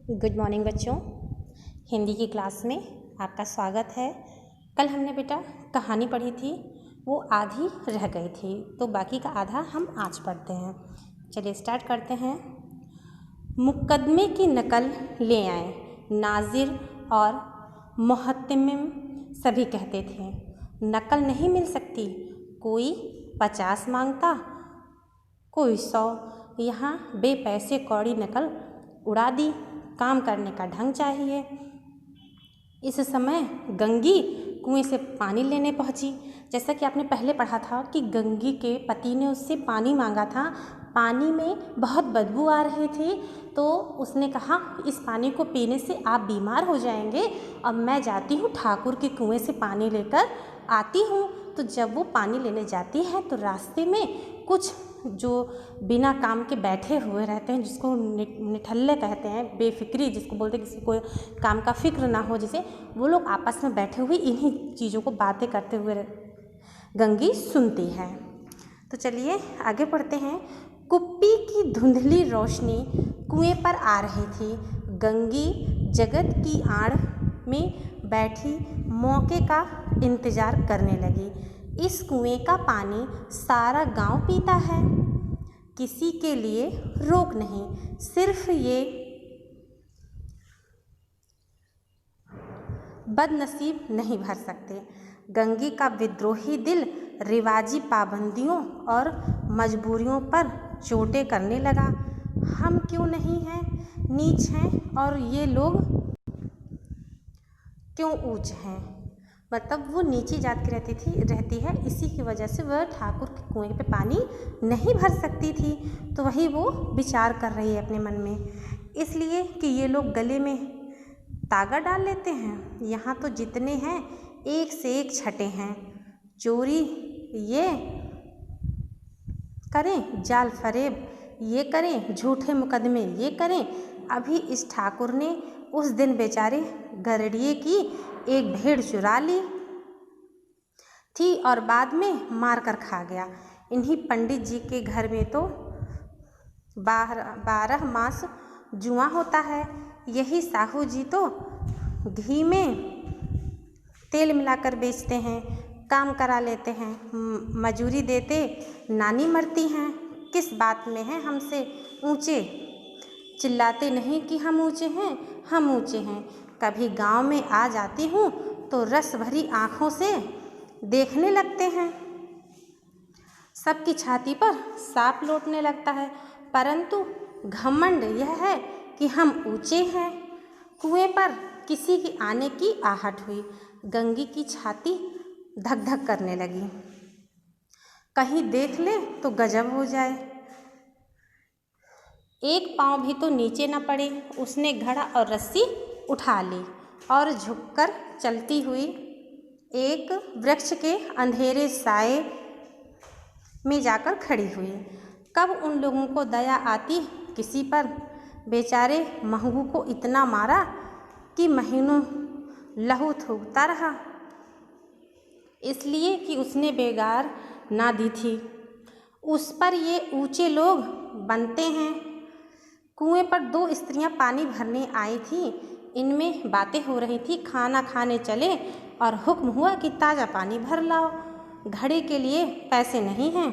Good morning बच्चों। हिंदी की class में आपका स्वागत है। कल हमने बेटा कहानी पढ़ी थी, वो आधी रह गई थी, तो बाकी का आधा हम आज पढ़ते हैं। चलिए स्टार्ट करते हैं। मुकदमे की नकल ले आए। नाजिर और मुहत्तमिम सभी कहते थे, नकल नहीं मिल सकती। कोई 50 मांगता, कोई 100। यहाँ बेपैसे कौड़ी नकल उड़ा दी। काम करने का ढंग चाहिए। इस समय गंगी कुएं से पानी लेने पहुंची। जैसा कि आपने पहले पढ़ा था कि गंगी के पति ने उससे पानी मांगा था। पानी में बहुत बदबू आ रही थी, तो उसने कहा इस पानी को पीने से आप बीमार हो जाएंगे, अब मैं जाती हूँ ठाकुर के कुएं से पानी लेकर आती हूँ। तो जब वो पानी लेने जाती है तो रास्ते में कुछ जो बिना काम के बैठे हुए रहते हैं, जिसको निठल्ले कहते हैं, बेफिक्री जिसको बोलते हैं, किसी को काम का फिक्र ना हो, जिसे वो लोग आपस में बैठे हुए इन्हीं चीज़ों को बातें करते हुए गंगी सुनती है। तो चलिए आगे पढ़ते हैं। कुप्पी की धुंधली रोशनी कुएं पर आ रही थी। गंगी जगत की आड़ में बैठी मौके का इंतजार करने लगी। इस कुएं का पानी सारा गांव पीता है, किसी के लिए रोक नहीं, सिर्फ ये बदनसीब नहीं भर सकते। गंगी का विद्रोही दिल रिवाजी पाबंदियों और मजबूरियों पर चोटें करने लगा। हम क्यों नहीं हैं, नीच हैं, और ये लोग क्यों ऊंच हैं। मतलब वो नीची जात की रहती है, इसी की वजह से वह ठाकुर के कुएं पे पानी नहीं भर सकती थी। तो वही वो विचार कर रही है अपने मन में, इसलिए कि ये लोग गले में तागा डाल लेते हैं। यहाँ तो जितने हैं एक से एक छठे हैं। चोरी ये करें, जाल फरेब ये करें, झूठे मुकदमे ये करें। अभी इस ठाकुर ने उस दिन बेचारे गरड़िए की एक भेड़ चुरा ली थी और बाद में मार कर खा गया। इन्हीं पंडित जी के घर में तो 12 मास जुआ होता है। यही साहू जी तो घी में तेल मिलाकर बेचते हैं, काम करा लेते हैं, मजूरी देते नानी मरती हैं। किस बात में हैं हमसे ऊंचे, चिल्लाते नहीं कि हम ऊंचे हैं, हम ऊंचे हैं। कभी गांव में आ जाती हूँ तो रस भरी आँखों से देखने लगते हैं। सबकी छाती पर सांप लौटने लगता है, परंतु घमंड यह है कि हम ऊंचे हैं। कुएं पर किसी के आने की आहट हुई। गंगी की छाती धक धक करने लगी। कहीं देख ले तो गजब हो जाए, एक पाँव भी तो नीचे न पड़े। उसने घड़ा और रस्सी उठा ली और झुककर चलती हुई एक वृक्ष के अंधेरे साए में जाकर खड़ी हुई। कब उन लोगों को दया आती किसी पर। बेचारे महंगू को इतना मारा कि महीनों लहू थूकता रहा, इसलिए कि उसने बेगार ना दी थी। उस पर ये ऊंचे लोग बनते हैं। कुएं पर 2 स्त्रियां पानी भरने आई थीं। इनमें बातें हो रही थी। खाना खाने चले और हुक्म हुआ कि ताज़ा पानी भर लाओ, घड़े के लिए पैसे नहीं हैं।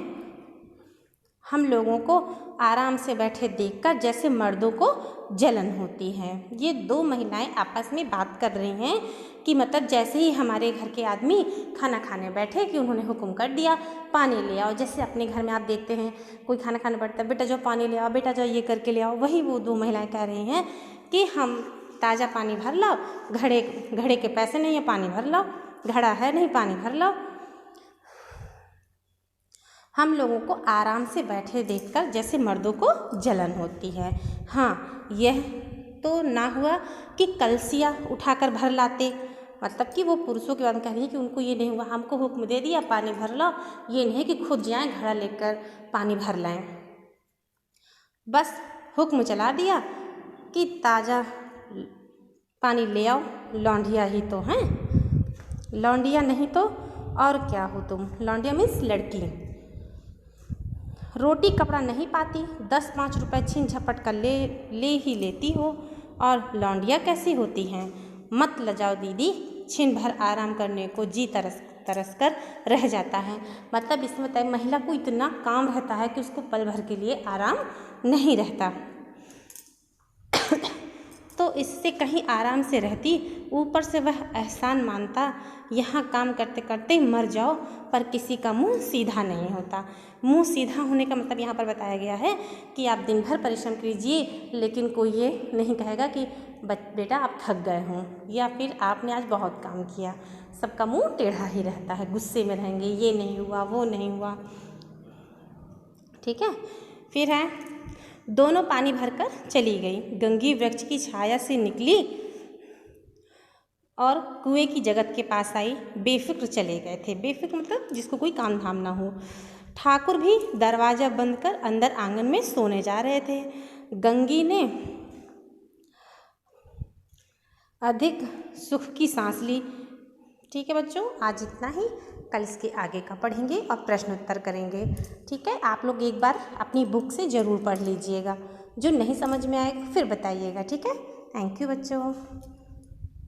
हम लोगों को आराम से बैठे देखकर जैसे मर्दों को जलन होती है। ये 2 महिलाएं आपस में बात कर रही हैं कि मतलब जैसे ही हमारे घर के आदमी खाना खाने बैठे कि उन्होंने हुक्म कर दिया पानी ले आओ। जैसे अपने घर में आप देखते हैं कोई खाना खाने बैठता है, बेटा जाओ पानी ले आओ, बेटा जाओ ये करके ले आओ। वही वो 2 महिलाएं कह रही हैं कि हम ताज़ा पानी भर लाओ, घड़े के पैसे नहीं है, पानी भर लाओ, घड़ा है नहीं, पानी भर लाओ। हम लोगों को आराम से बैठे देखकर जैसे मर्दों को जलन होती है। हाँ, यह तो ना हुआ कि कलसिया उठाकर भर लाते। मतलब कि वो पुरुषों के बारे में कह रही है कि उनको ये नहीं हुआ, हमको हुक्म दे दिया पानी भर लाओ, ये नहीं कि खुद जाएं घड़ा लेकर पानी भर लाएं। बस हुक्म चला दिया कि ताज़ा पानी ले आओ। लौंडिया ही तो हैं, लौंडिया नहीं तो और क्या हो तुम। लौंडिया मीन्स लड़की। रोटी कपड़ा नहीं पाती, 10-5 रुपए छीन झपट कर ले ही लेती हो और लौंडिया कैसी होती हैं? मत लजाओ दीदी, छिन भर आराम करने को जी तरस तरस कर रह जाता है। मतलब इसमें बताया महिला को इतना काम रहता है कि उसको पल भर के लिए आराम नहीं रहता। तो इससे कहीं आराम से रहती, ऊपर से वह एहसान मानता, यहाँ काम करते करते मर जाओ, पर किसी का मुंह सीधा नहीं होता। मुंह सीधा होने का मतलब यहाँ पर बताया गया है कि आप दिन भर परिश्रम कीजिए, लेकिन कोई ये नहीं कहेगा कि बेटा आप थक गए हों या फिर आपने आज बहुत काम किया। सबका मुंह टेढ़ा ही रहता है, गुस्से में रहेंगे, ये नहीं हुआ वो नहीं हुआ। ठीक है। फिर है, दोनों पानी भरकर चली गई, गंगी वृक्ष की छाया से निकली और कुएं की जगत के पास आई। बेफिक्र चले गए थे, बेफिक्र मतलब जिसको कोई काम धाम ना हो। ठाकुर भी दरवाजा बंद कर अंदर आंगन में सोने जा रहे थे। गंगी ने अधिक सुख की सांस ली। ठीक है बच्चों, आज इतना ही। कल इसके आगे का पढ़ेंगे और प्रश्न उत्तर करेंगे। ठीक है, आप लोग एक बार अपनी बुक से ज़रूर पढ़ लीजिएगा, जो नहीं समझ में आएगा फिर बताइएगा। ठीक है, थैंक यू बच्चों।